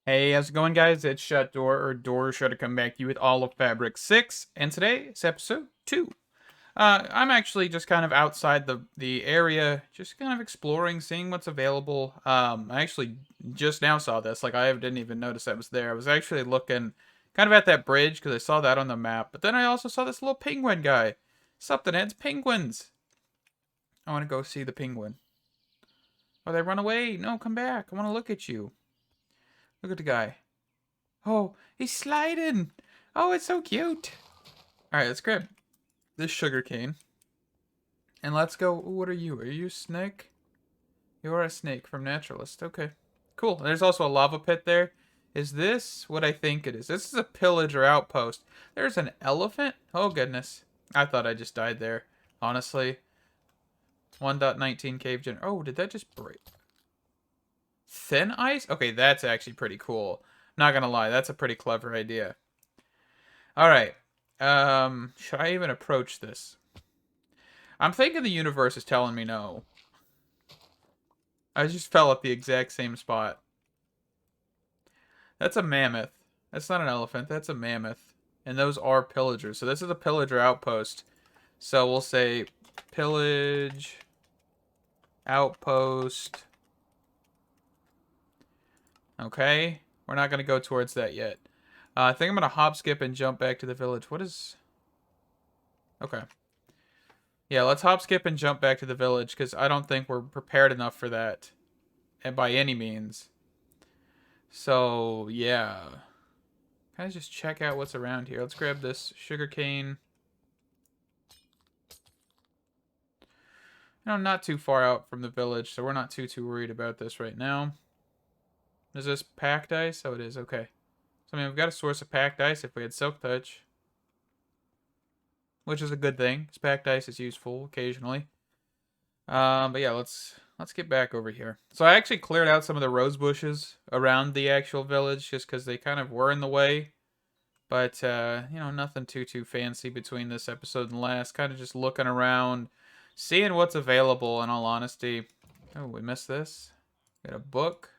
Hey, how's it going, guys? It's Shut Door, or Door Sure to come back to you with all of Fabric 6, and today it's episode 2. I'm actually just kind of outside the area, just kind of exploring, seeing what's available. I actually just now saw this, like I didn't even notice that was there. I was actually looking kind of at that bridge because I saw that on the map, but then I also saw this little penguin guy. Something, it's penguins. I want to go see the penguin. Oh, they run away. No, come back. I want to look at you. Look at the guy. Oh, he's sliding. Oh, it's so cute. All right, let's grab this sugar cane and let's go. Ooh, what are you? Are you a snake? You are a snake from Naturalist. Okay, cool. There's also a lava pit there. Is this what I think it is? This is a pillager outpost. There's an elephant. Oh, goodness. I thought I just died there. Honestly. 1.19 cave gen. Oh, did that just break? Thin ice? Okay, that's actually pretty cool. Not gonna lie, that's a pretty clever idea. All right. Should I even approach this? I'm thinking the universe is telling me no. I just fell at the exact same spot. That's a mammoth. That's not an elephant. That's a mammoth. And those are pillagers. So this is a pillager outpost. So we'll say pillage outpost. Okay. We're not going to go towards that yet. I think I'm going to hop, skip, and jump back to the village. What is... Okay. Yeah, let's hop, skip, and jump back to the village, because I don't think we're prepared enough for that. And by any means. So, yeah. Kind of just check out what's around here. Let's grab this sugarcane. You know, not too far out from the village, so we're not too worried about this right now. Is this packed ice? Oh, it is. Okay. So, I mean, we've got a source of packed ice if we had Silk Touch. Which is a good thing. Packed ice is useful occasionally. But yeah, let's get back over here. So I actually cleared out some of the rose bushes around the actual village just because they kind of were in the way. But, you know, nothing too fancy between this episode and last. Kind of just looking around, seeing what's available, in all honesty. Oh, we missed this. Got a book.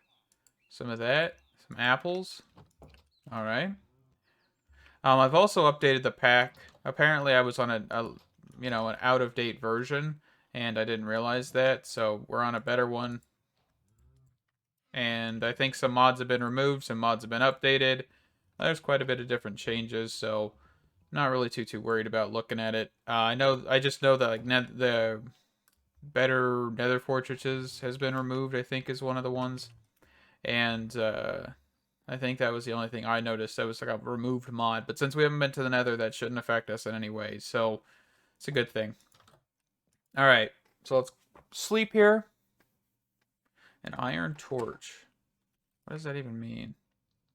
Some of that. Some apples. All right. I've also updated the pack. Apparently, I was on you know, an out-of-date version, and I didn't realize that. So we're on a better one. And I think some mods have been removed, some mods have been updated. There's quite a bit of different changes, so not really too worried about looking at it. I just know that like the better Nether Fortresses has been removed. I think is one of the ones, and I think that was the only thing I noticed. That was like a removed mod, but since we haven't been to the Nether, that shouldn't affect us in any way. So it's a good thing. All right, so let's sleep here. An iron torch. What does that even mean?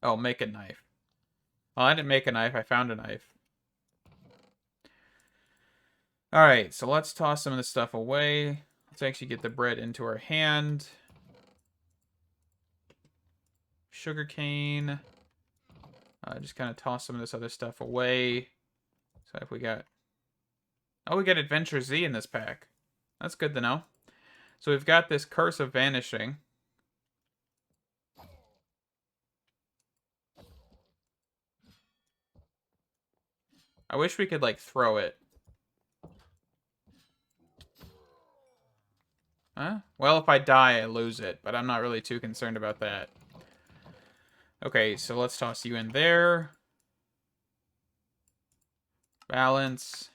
Oh, make a knife. Well, I didn't make a knife. I found a knife. All right, so let's toss some of this stuff away. Let's actually get the bread into our hand. Sugarcane. Just kind of toss some of this other stuff away. So if we got... Oh, we got Adventure Z in this pack. That's good to know. So we've got this Curse of Vanishing. I wish we could, like, throw it. Huh? Well, if I die, I lose it, but I'm not really too concerned about that. Okay, so let's toss you in there. Balance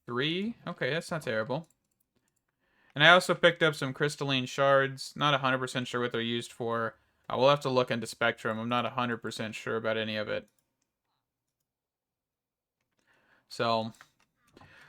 3. Okay, that's not terrible. And I also picked up some crystalline shards. Not 100% sure what they're used for. We'll have to look into Spectrum. I'm not 100% sure about any of it. So,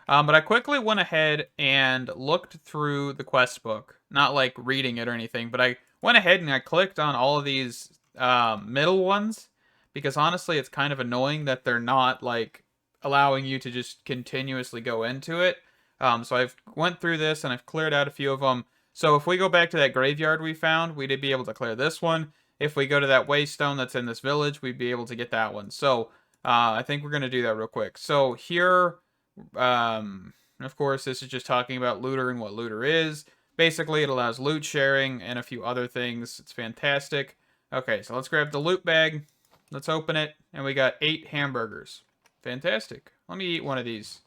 but I quickly went ahead and looked through the quest book. Not like reading it or anything, but I went ahead and I clicked on all of these middle ones. Because honestly, it's kind of annoying that they're not like allowing you to just continuously go into it. So I've went through this and I've cleared out a few of them. So if we go back to that graveyard we found, we'd be able to clear this one. If we go to that waystone that's in this village, we'd be able to get that one. So I think we're going to do that real quick. So here, of course, this is just talking about looter and what looter is. Basically, it allows loot sharing and a few other things. It's fantastic. Okay, so let's grab the loot bag. Let's open it. And we got 8 hamburgers. Fantastic. Let me eat one of these.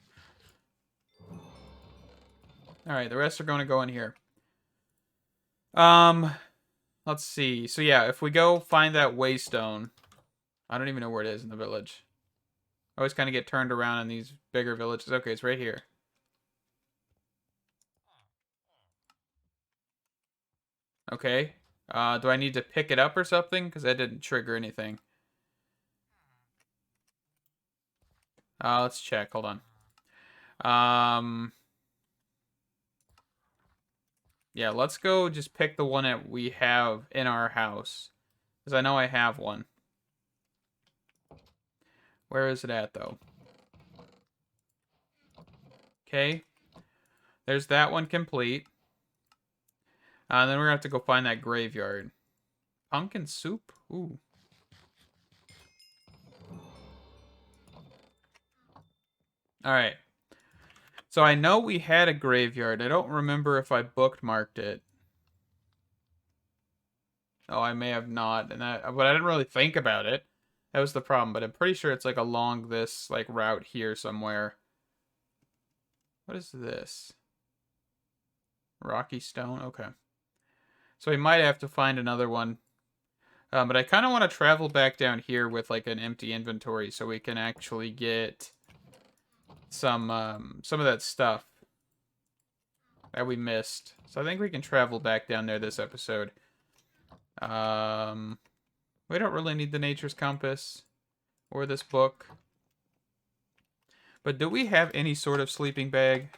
Alright, the rest are going to go in here. Let's see. So yeah, if we go find that waystone, I don't even know where it is in the village. I always kind of get turned around in these bigger villages. Okay, it's right here. Okay. Do I need to pick it up or something? Because that didn't trigger anything. Let's check. Hold on. Yeah, let's go just pick the one that we have in our house. Because I know I have one. Where is it at, though? Okay. There's that one complete. Then we're going to have to go find that graveyard. Pumpkin soup? Ooh. Alright. So I know we had a graveyard. I don't remember if I bookmarked it. Oh, I may have not, but I didn't really think about it. That was the problem, but I'm pretty sure it's like along this like route here somewhere. What is this? Rocky stone? Okay. So we might have to find another one. But I kind of want to travel back down here with like an empty inventory so we can actually get some of that stuff that we missed. So I think we can travel back down there this episode. We don't really need the Nature's Compass or this book. But do we have any sort of sleeping bag?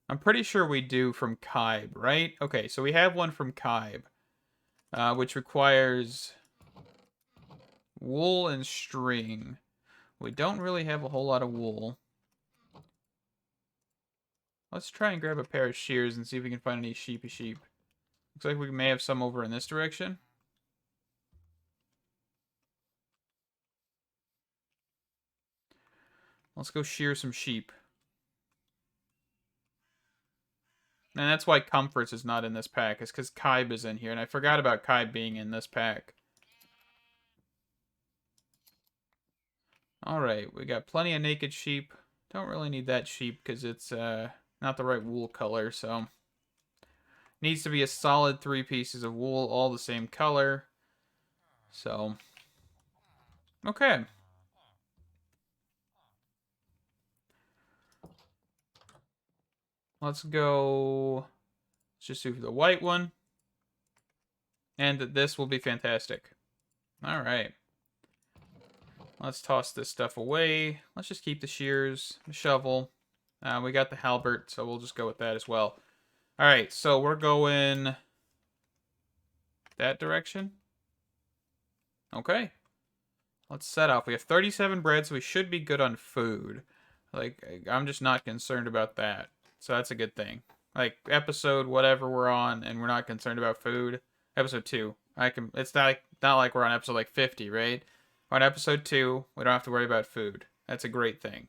I'm pretty sure we do from Kybe, right? Okay, so we have one from Kybe, which requires wool and string. We don't really have a whole lot of wool. Let's try and grab a pair of shears and see if we can find any sheepy sheep. Looks like we may have some over in this direction. Let's go shear some sheep. And that's why Comforts is not in this pack, is because Kybe is in here. And I forgot about Kybe being in this pack. Alright, we got plenty of naked sheep. Don't really need that sheep because it's not the right wool color, so... Needs to be a solid 3 pieces of wool, all the same color. So... Okay. Let's go... Let's just do the white one. And this will be fantastic. Alright. Let's toss this stuff away. Let's just keep the shears, the shovel. We got the halberd, so we'll just go with that as well. Alright, so we're going that direction. Okay. Let's set off. We have 37 bread, so we should be good on food. Like, I'm just not concerned about that. So that's a good thing. Like, episode whatever we're on, and we're not concerned about food. Episode 2. It's not like we're on episode like 50, right? We're on episode 2. We don't have to worry about food. That's a great thing.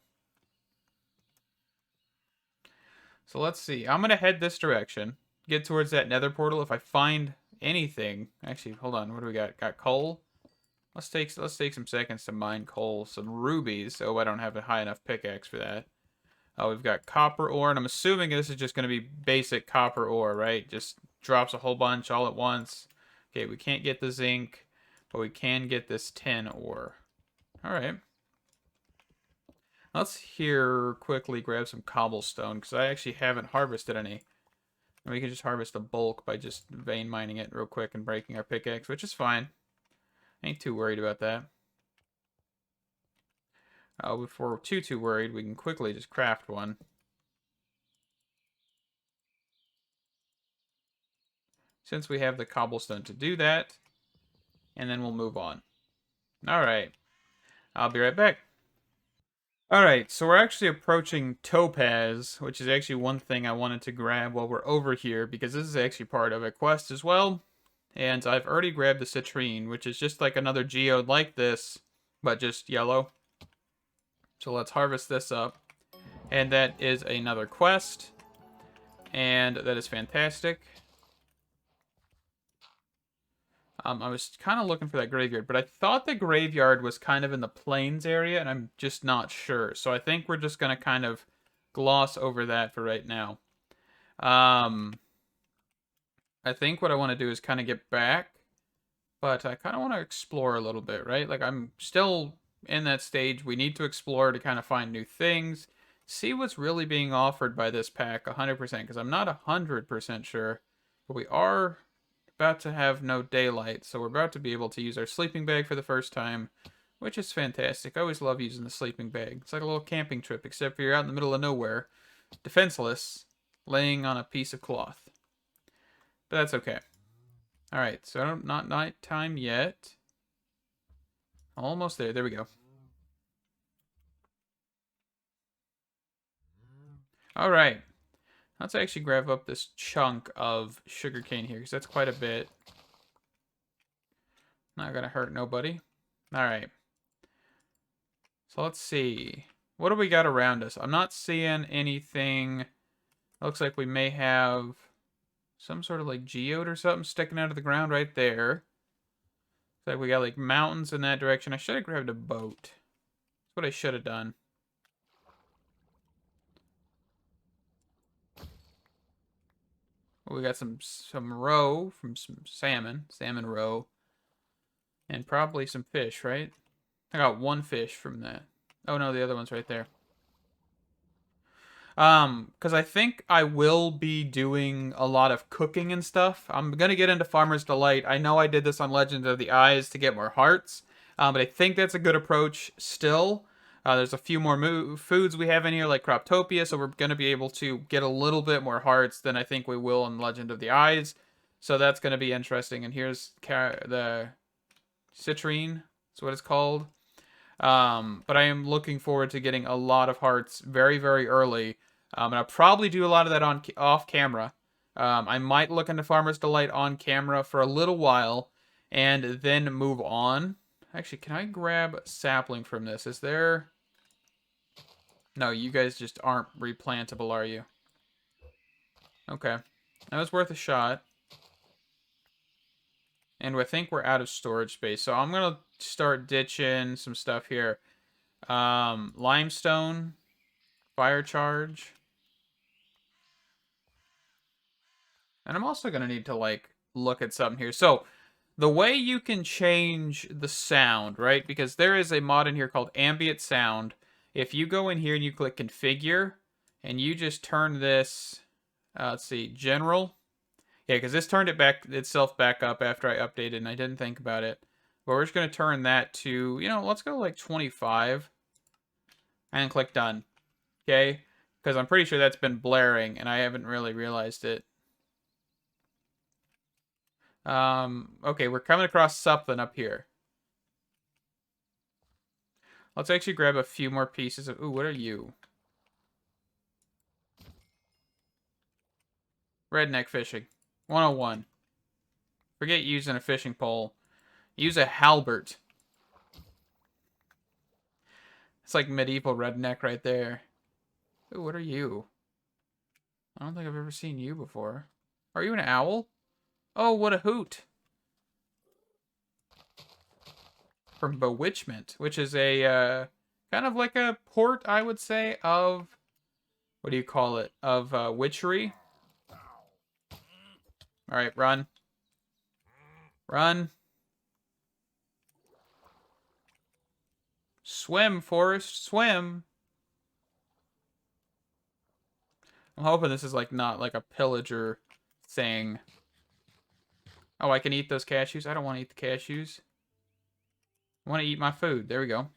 So let's see. I'm going to head this direction. Get towards that nether portal. If I find anything... Actually, hold on. What do we got? Got coal? Let's take some seconds to mine coal. Some rubies. Oh, I don't have a high enough pickaxe for that. Oh, we've got copper ore. And I'm assuming this is just going to be basic copper ore, right? Just drops a whole bunch all at once. Okay, we can't get the zinc. But we can get this tin ore. Alright. Let's here quickly grab some cobblestone, because I actually haven't harvested any. And we can just harvest the bulk by just vein mining it real quick and breaking our pickaxe, which is fine. Ain't too worried about that. Before we're too worried, we can quickly just craft one. Since we have the cobblestone to do that. And then we'll move on. Alright. I'll be right back. Alright, so we're actually approaching Topaz, which is actually one thing I wanted to grab while we're over here, because this is actually part of a quest as well. And I've already grabbed the citrine, which is just like another geode like this, but just yellow. So let's harvest this up. And that is another quest. And that is fantastic. I was kind of looking for that graveyard, but I thought the graveyard was kind of in the plains area, and I'm just not sure. So I think we're just going to kind of gloss over that for right now. I think what I want to do is kind of get back, but I kind of want to explore a little bit, right? Like, I'm still in that stage. We need to explore to kind of find new things, see what's really being offered by this pack 100%, because I'm not 100% sure, but we are about to have no daylight, so we're about to be able to use our sleeping bag for the first time, which is fantastic. I always love using the sleeping bag. It's like a little camping trip, except for you're out in the middle of nowhere, defenseless, laying on a piece of cloth. But that's okay. Alright, so not nighttime yet. Almost there. There we go. Alright. Let's actually grab up this chunk of sugarcane here, because that's quite a bit. Not gonna hurt nobody. Alright. So let's see. What do we got around us? I'm not seeing anything. Looks like we may have some sort of like geode or something sticking out of the ground right there. Looks like we got like mountains in that direction. I should have grabbed a boat. That's what I should have done. We got some roe from some salmon roe, and probably some fish, right? I got one fish from that. Oh no, the other one's right there. Because I think I will be doing a lot of cooking and stuff. I'm gonna get into Farmer's Delight. I know I did this on Legend of the Eyes to get more hearts, but I think that's a good approach still. There's a few more foods we have in here, like Croptopia, so we're gonna be able to get a little bit more hearts than I think we will in Legend of the Eyes. So that's gonna be interesting. And here's the citrine. That's what it's called. But I am looking forward to getting a lot of hearts very, very early. And I'll probably do a lot of that off camera. I might look into Farmer's Delight on camera for a little while and then move on. Actually, can I grab sapling from this? Is there... No, you guys just aren't replantable, are you? Okay. That was worth a shot. And I think we're out of storage space. So I'm going to start ditching some stuff here. Limestone. Fire charge. And I'm also going to need to, like, look at something here. So, the way you can change the sound, right? Because there is a mod in here called Ambient Sound. If you go in here and you click Configure, and you just turn this, let's see, General. Yeah, because this turned itself back up after I updated, and I didn't think about it. But we're just going to turn that to, let's go like 25. And click Done. Okay? Because I'm pretty sure that's been blaring, and I haven't really realized it. Okay, we're coming across something up here. Let's actually grab a few more pieces of... Ooh, what are you? Redneck fishing. 101. Forget using a fishing pole. Use a halbert. It's like medieval redneck right there. Ooh, what are you? I don't think I've ever seen you before. Are you an owl? Oh, what a hoot. From Bewitchment, which is a, kind of like a port, I would say, of... What do you call it? Of, witchery. Alright, run. Run. Swim, Forrest, swim. I'm hoping this is, like, not like a pillager thing. Oh, I can eat those cashews? I don't want to eat the cashews. I want to eat my food. There we go.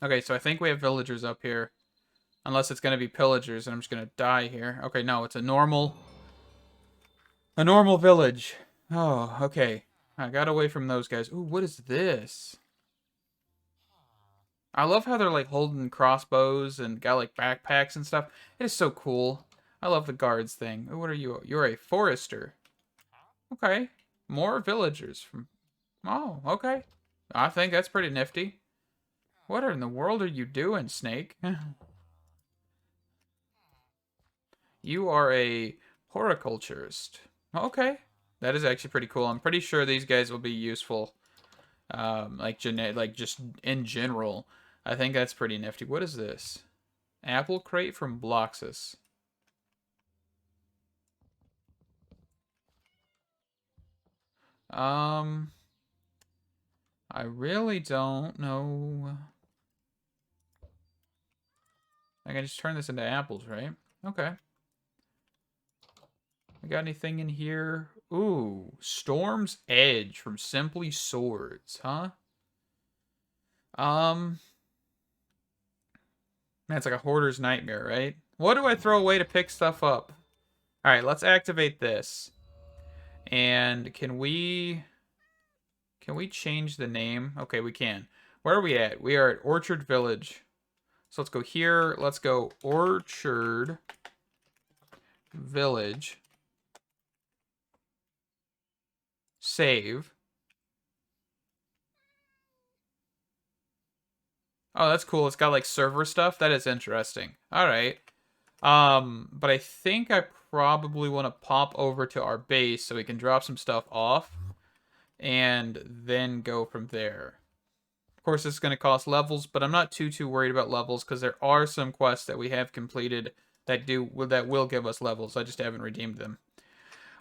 Okay, so I think we have villagers up here. Unless it's going to be pillagers, and I'm just going to die here. Okay, no, it's a normal village. Oh, okay. I got away from those guys. Ooh, what is this? I love how they're, like, holding crossbows and got, like, backpacks and stuff. It is so cool. I love the guards thing. Ooh, what are you? You're a forester. Okay. More villagers from... Oh, okay. I think that's pretty nifty. What in the world are you doing, Snake? You are a horticulturist. Okay. That is actually pretty cool. I'm pretty sure these guys will be useful. Like just in general. I think that's pretty nifty. What is this? Apple crate from Bloxus. I really don't know. I can just turn this into apples, right? Okay. I got anything in here? Ooh, Storm's Edge from Simply Swords, huh? That's like a hoarder's nightmare, right? What do I throw away to pick stuff up? All right, let's activate this. And can we change the name? Okay, we can. Where are we at? We are at Orchard Village. So let's go here. Let's go Orchard Village. Save. Oh, that's cool. It's got like server stuff. That is interesting. All right. But I think I probably want to pop over to our base so we can drop some stuff off and then go from there. Of course, this is going to cost levels, but I'm not too worried about levels because there are some quests that we have completed that will give us levels. I just haven't redeemed them.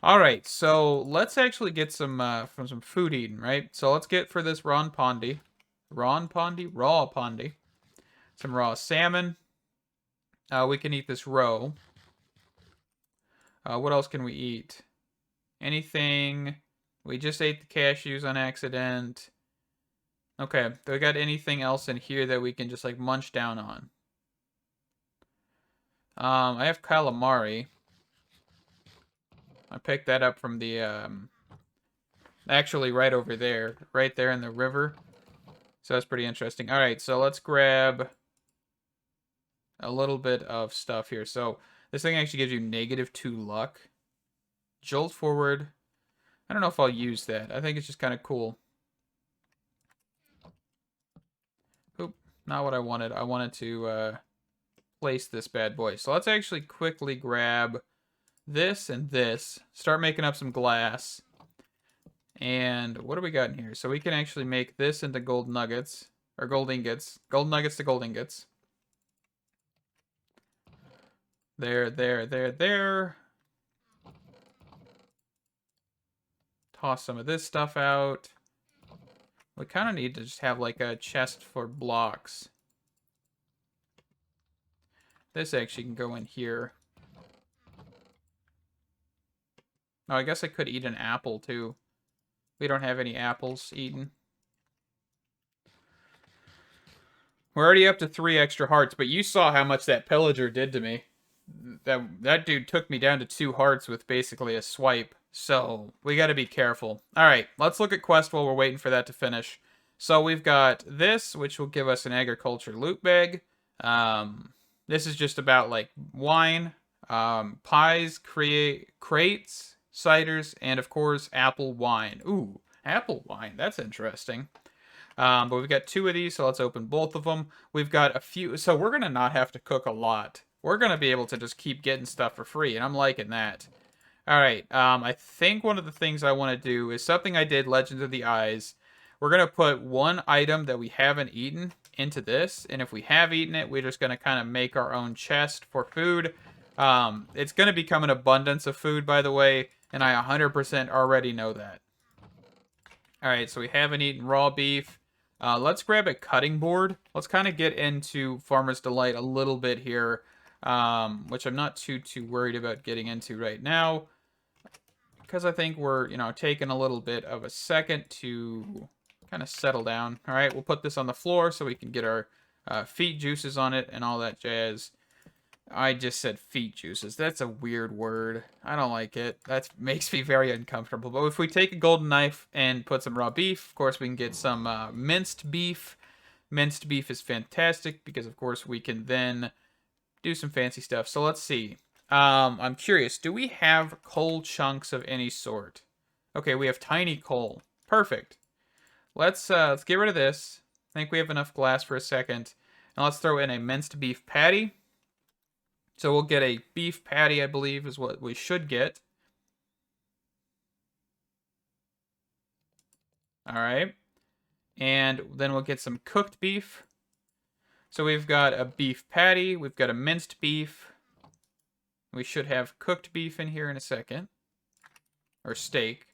All right, so let's actually get some from some food eaten, right? So let's get for this raw pondy, some raw salmon. We can eat this roe. What else can we eat? Anything? We just ate the cashews on accident. Okay, do we got anything else in here that we can just like munch down on? I have calamari. I picked that up from the actually right over there, right there in the river. So that's pretty interesting. All right, so let's grab a little bit of stuff here. So this thing actually gives you -2 luck. Jolt forward. I don't know if I'll use that. I think it's just kind of cool. Oop, not what I wanted. I wanted to place this bad boy. So let's actually quickly grab this and this. Start making up some glass. And what do we got in here? So we can actually make this into gold nuggets. Or gold ingots. Gold nuggets to gold ingots. There. Toss some of this stuff out. We kind of need to just have like a chest for blocks. This actually can go in here. Oh, I guess I could eat an apple too. We don't have any apples eaten. We're already up to 3 extra hearts, but you saw how much that pillager did to me. That dude took me down to 2 hearts with basically a swipe. So we got to be careful. All right, let's look at quest while we're waiting for that to finish. So we've got this, which will give us an agriculture loot bag. This is just about like wine, pies, crates, ciders, and of course apple wine. Ooh, apple wine. That's interesting. But we've got 2 of these, so let's open both of them. We've got a few, so we're gonna not have to cook a lot. We're gonna be able to just keep getting stuff for free, and I'm liking that. All right, I think one of the things I want to do is something I did Legends of the Eyes. We're gonna put one item that we haven't eaten into this, and if we have eaten it, we're just gonna kind of make our own chest for food. It's gonna become an abundance of food, by the way, and I 100% already know that. All right, so we haven't eaten raw beef. Let's grab a cutting board. Let's kind of get into Farmer's Delight a little bit here, which I'm not too worried about getting into right now, because I think we're, taking a little bit of a second to kind of settle down. All right, we'll put this on the floor so we can get our feet juices on it and all that jazz. I just said feet juices. That's a weird word. I don't like it. That makes me very uncomfortable. But if we take a golden knife and put some raw beef, of course we can get some minced beef. Minced beef is fantastic because, of course, we can then do some fancy stuff. So let's see. I'm curious. Do we have coal chunks of any sort? Okay, we have tiny coal. Perfect. Let's get rid of this. I think we have enough glass for a second. And let's throw in a minced beef patty. So we'll get a beef patty, I believe, is what we should get. All right. And then we'll get some cooked beef. So we've got a beef patty. We've got a minced beef. We should have cooked beef in here in a second. Or steak.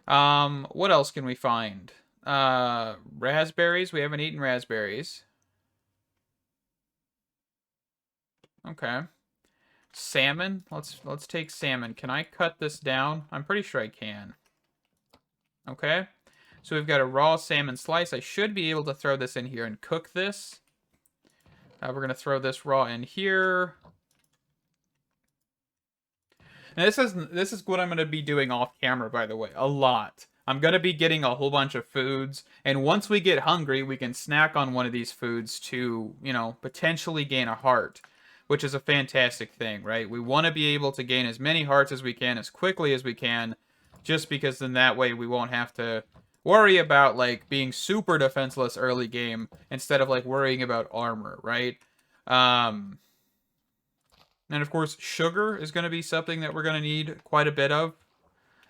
What else can we find? Raspberries. We haven't eaten raspberries. Okay. Salmon. Let's take salmon. Can I cut this down? I'm pretty sure I can. Okay. So we've got a raw salmon slice. I should be able to throw this in here and cook this. We're going to throw this raw in here. And this is what I'm going to be doing off camera, by the way, a lot. I'm going to be getting a whole bunch of foods, and once we get hungry, we can snack on one of these foods to, you know, potentially gain a heart, which is a fantastic thing, right? We want to be able to gain as many hearts as we can, as quickly as we can, just because then that way we won't have to worry about, like, being super defenseless early game, instead of, like, worrying about armor, right? And of course, sugar is going to be something that we're going to need quite a bit of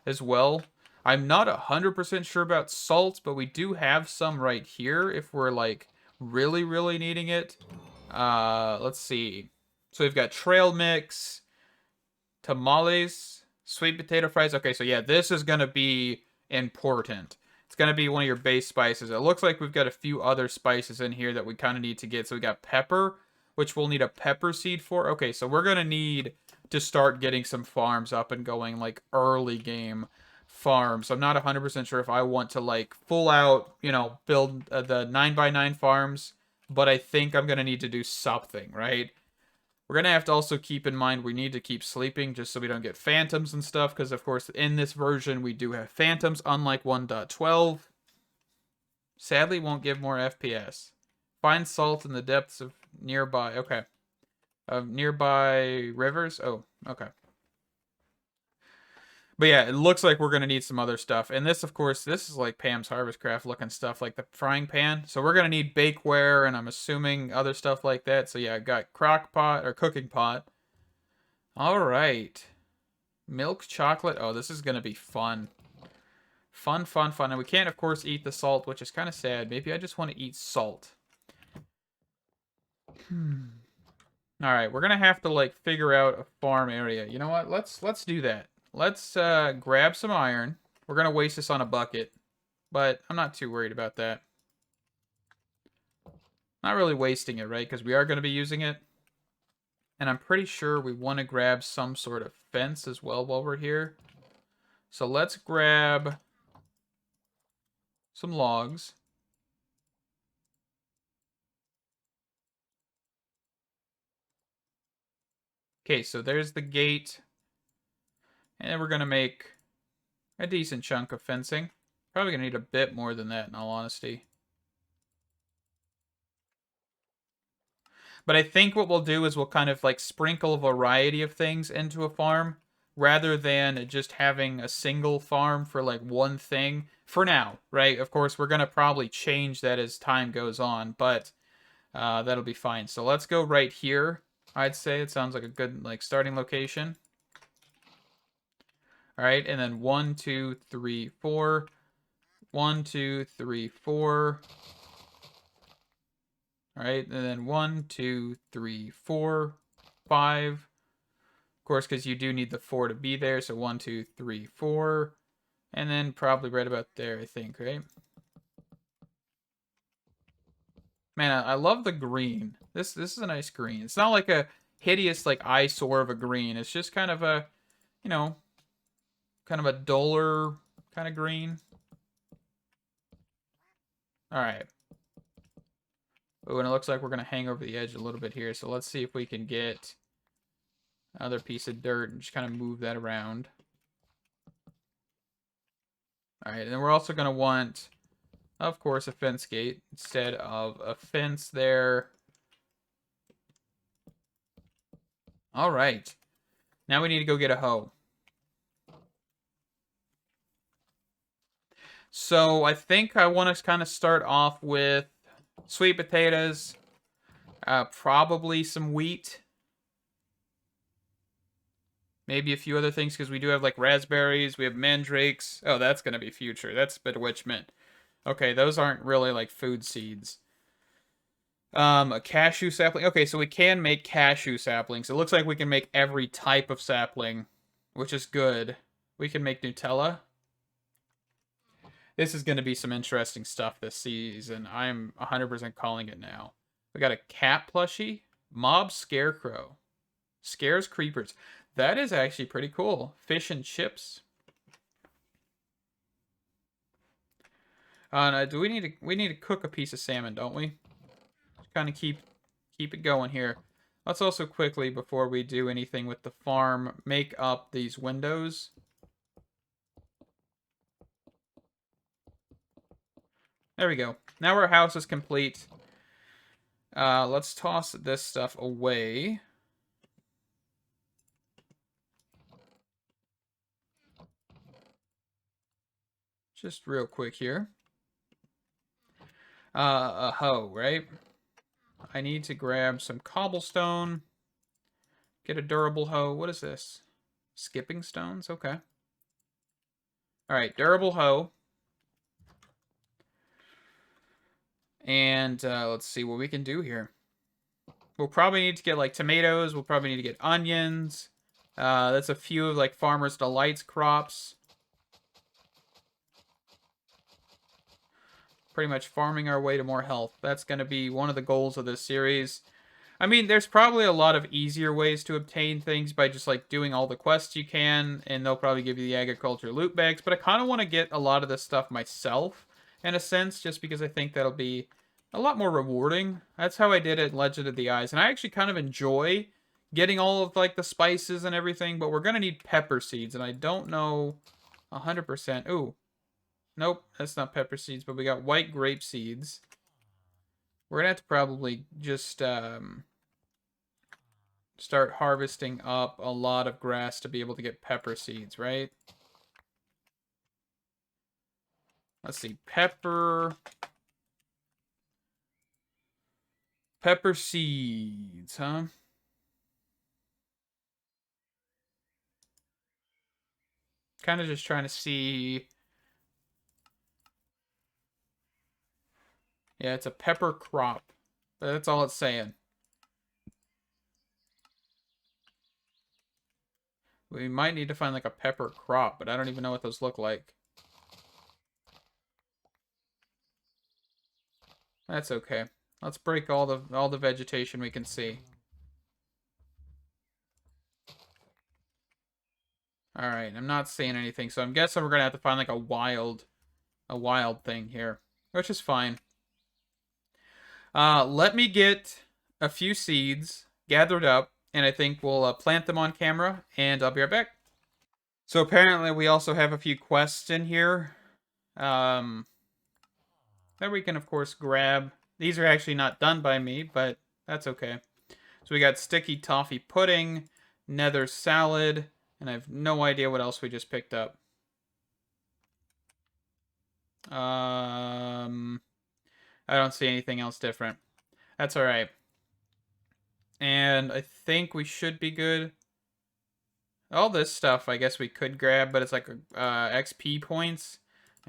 as well. I'm not 100% sure about salt, but we do have some right here if we're like really, really needing it. Let's see. So we've got trail mix, tamales, sweet potato fries. Okay, so yeah, this is going to be important. It's going to be one of your base spices. It looks like we've got a few other spices in here that we kind of need to get. So we got pepper, which we'll need a pepper seed for. Okay, so we're going to need to start getting some farms up and going, like early game farms. I'm not 100% sure if I want to like full out, you know, build the 9x9 farms, but I think I'm going to need to do something, right? We're going to have to also keep in mind we need to keep sleeping just so we don't get phantoms and stuff, because of course in this version we do have phantoms, unlike 1.12. Sadly won't give more FPS. Find salt in the depths of nearby. Okay. Of nearby rivers. Oh, okay. But yeah, it looks like we're going to need some other stuff. And this, of course, this is like Pam's Harvest Craft looking stuff, like the frying pan. So we're going to need bakeware, and I'm assuming other stuff like that. So yeah, I got crock pot or cooking pot. All right. Milk chocolate. Oh, this is going to be fun. Fun, fun, fun. And we can't, of course, eat the salt, which is kind of sad. Maybe I just want to eat salt. All right, we're gonna have to like figure out a farm area. You know what? Let's do that. Let's grab some iron. We're gonna waste this on a bucket, but I'm not too worried about that. Not really wasting it, right? Because we are gonna be using it, and I'm pretty sure we want to grab some sort of fence as well while we're here. So let's grab some logs. Okay, so there's the gate. And we're going to make a decent chunk of fencing. Probably going to need a bit more than that, in all honesty. But I think what we'll do is we'll kind of like sprinkle a variety of things into a farm, rather than just having a single farm for like one thing for now, right? Of course, we're going to probably change that as time goes on, but that'll be fine. So let's go right here. I'd say it sounds like a good like starting location. All right, and then 1, 2, 3, 4. 1, 2, 3, 4. All right, and then 1, 2, 3, 4, 5. Of course, because you do need the 4 to be there. So 1, 2, 3, 4. And then probably right about there, I think, right? Man, I love the green. This is a nice green. It's not like a hideous like eyesore of a green. It's just kind of a, you know, kind of a duller kind of green. All right. Oh, and it looks like we're going to hang over the edge a little bit here. So let's see if we can get another piece of dirt and just kind of move that around. All right, and then we're also going to want, of course, a fence gate instead of a fence there. All right. Now we need to go get a hoe. So I think I want to kind of start off with sweet potatoes, probably some wheat. Maybe a few other things, because we do have, like, raspberries. We have mandrakes. Oh, that's going to be future. That's bewitchment. Okay, those aren't really, like, food seeds. A cashew sapling. Okay, so we can make cashew saplings. It looks like we can make every type of sapling, which is good. We can make Nutella. This is going to be some interesting stuff this season. I'm 100% calling it now. We got a cat plushie. Mob scarecrow. Scares creepers. That is actually pretty cool. Fish and chips. No, do we need to cook a piece of salmon, don't we? Just kind of keep it going here. Let's also quickly, before we do anything with the farm, make up these windows. There we go. Now our house is complete. Let's toss this stuff away. Just real quick here. A hoe, right? I need to grab some cobblestone. Get a durable hoe. What is this? Skipping stones? Okay. Alright, durable hoe. And let's see what we can do here. We'll probably need to get, like, tomatoes. We'll probably need to get onions. That's a few of, like, Farmer's Delight's crops. Pretty much farming our way to more health. That's going to be one of the goals of this series. I mean, there's probably a lot of easier ways to obtain things by just, like, doing all the quests you can, and they'll probably give you the agriculture loot bags, but I kind of want to get a lot of this stuff myself, in a sense, just because I think that'll be a lot more rewarding. That's how I did it in Legend of the Eyes, and I actually kind of enjoy getting all of, like, the spices and everything, but we're going to need pepper seeds, and I don't know 100%. Ooh. Nope, that's not pepper seeds, but we got white grape seeds. We're going to have to probably just start harvesting up a lot of grass to be able to get pepper seeds, right? Let's see, pepper seeds, huh? Kind of just trying to see. Yeah, it's a pepper crop. But that's all it's saying. We might need to find, like, a pepper crop, but I don't even know what those look like. That's okay. Let's break all the vegetation we can see. All right, I'm not seeing anything, so I'm guessing we're gonna have to find, like, a wild thing here, which is fine. Let me get a few seeds gathered up, and I think we'll plant them on camera, and I'll be right back. So apparently we also have a few quests in here that we can, of course, grab. These are actually not done by me, but that's okay. So we got sticky toffee pudding, nether salad, and I have no idea what else we just picked up. I don't see anything else different. That's all right. And I think we should be good. All this stuff I guess we could grab, but it's like XP points.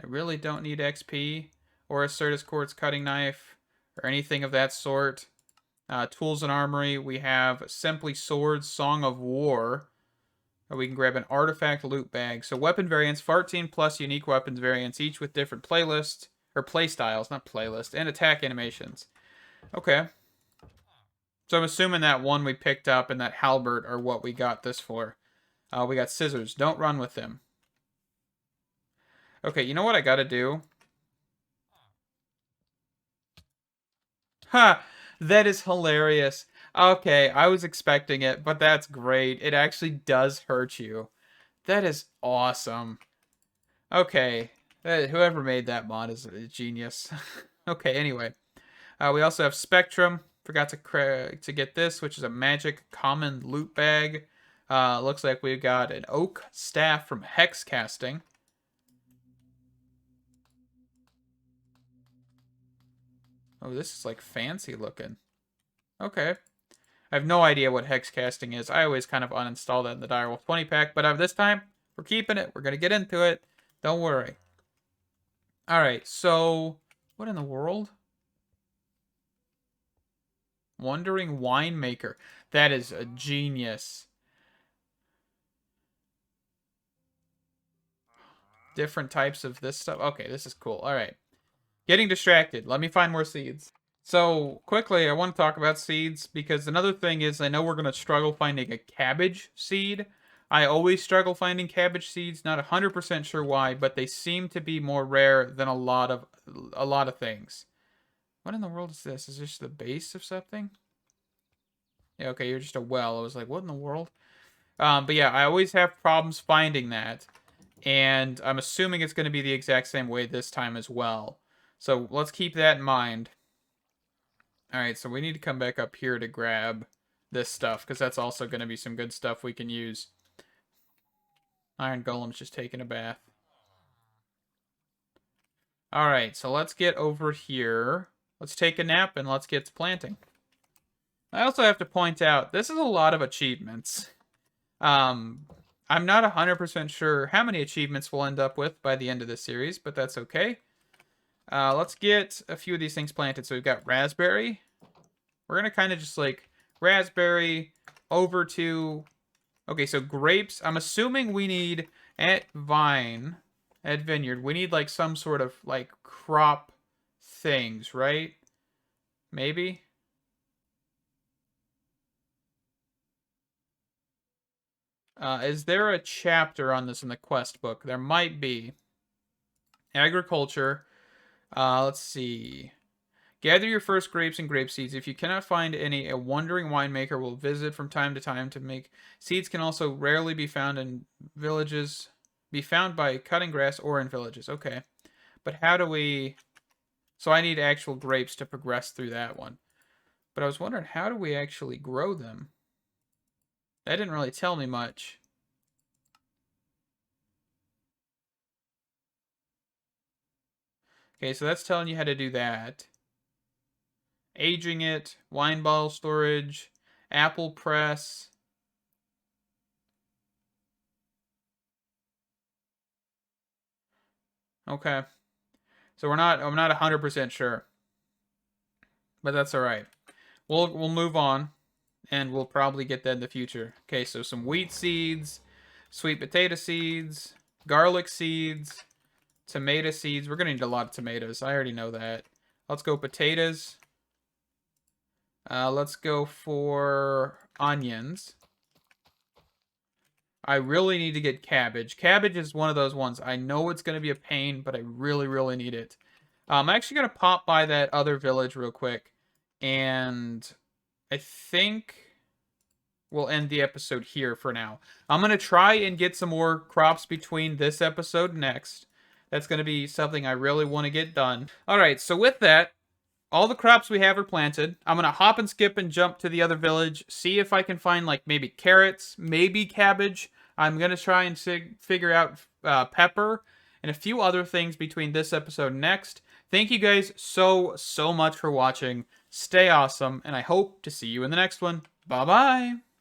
I really don't need XP or a Certus Quartz cutting knife or anything of that sort. Tools and armory, we have Simply Swords, Song of War. We can grab an artifact loot bag. So weapon variants, 14 plus unique weapons variants, each with different playlists, or play styles, not playlist, and attack animations. Okay. So I'm assuming that one we picked up and that halberd are what we got this for. We got scissors. Don't run with them. Okay, you know what I gotta do? Ha! That is hilarious. Okay, I was expecting it, but that's great. It actually does hurt you. That is awesome. Okay, whoever made that mod is a genius. Okay, anyway. We also have Spectrum. Forgot to get this, which is a magic common loot bag. Looks like we've got an oak staff from Hex Casting. Oh, this is like fancy looking. Okay. I have no idea what hex casting is. I always kind of uninstall that in the Direwolf 20 pack, but this time, we're keeping it. We're going to get into it. Don't worry. Alright, so what in the world? Wandering Winemaker. That is a genius. Different types of this stuff. Okay, this is cool. Alright. Getting distracted. Let me find more seeds. So, quickly, I want to talk about seeds, because another thing is, I know we're going to struggle finding a cabbage seed. I always struggle finding cabbage seeds, not 100% sure why, but they seem to be more rare than a lot of things. What in the world is this? Is this the base of something? Yeah, okay, you're just a well. I was like, what in the world? But yeah, I always have problems finding that, and I'm assuming it's going to be the exact same way this time as well. So let's keep that in mind. Alright, so we need to come back up here to grab this stuff, because that's also going to be some good stuff we can use. Iron Golem's just taking a bath. Alright, so let's get over here. Let's take a nap, and let's get to planting. I also have to point out, this is a lot of achievements. I'm not 100% sure how many achievements we'll end up with by the end of this series, but that's okay. Let's get a few of these things planted. So we've got raspberry. We're going to kind of just like raspberry over to... Okay, so grapes. I'm assuming we need at vineyard, we need like some sort of like crop things, right? Maybe? Is there a chapter on this in the quest book? There might be. Agriculture. Let's see. Gather your first grapes and grape seeds. If you cannot find any, a wandering winemaker will visit from time to time to make. Seeds can also rarely be found in villages. Be found by cutting grass or in villages. Okay. But how do we... So I need actual grapes to progress through that one. But I was wondering, how do we actually grow them? That didn't really tell me much. Okay, so that's telling you how to do that. Aging it, wine bottle storage, apple press. Okay. So I'm not 100% sure. But that's all right. We'll move on, and we'll probably get that in the future. Okay, so some wheat seeds, sweet potato seeds, garlic seeds, tomato seeds. We're going to need a lot of tomatoes. I already know that. Let's go potatoes. Let's go for onions. I really need to get cabbage. Cabbage is one of those ones. I know it's going to be a pain, but I really, really need it. I'm actually going to pop by that other village real quick. And I think we'll end the episode here for now. I'm going to try and get some more crops between this episode next. That's going to be something I really want to get done. Alright, so with that, all the crops we have are planted. I'm going to hop and skip and jump to the other village, see if I can find like maybe carrots, maybe cabbage. I'm going to try and figure out pepper and a few other things between this episode and next. Thank you guys so much for watching. Stay awesome, and I hope to see you in the next one. Bye-bye!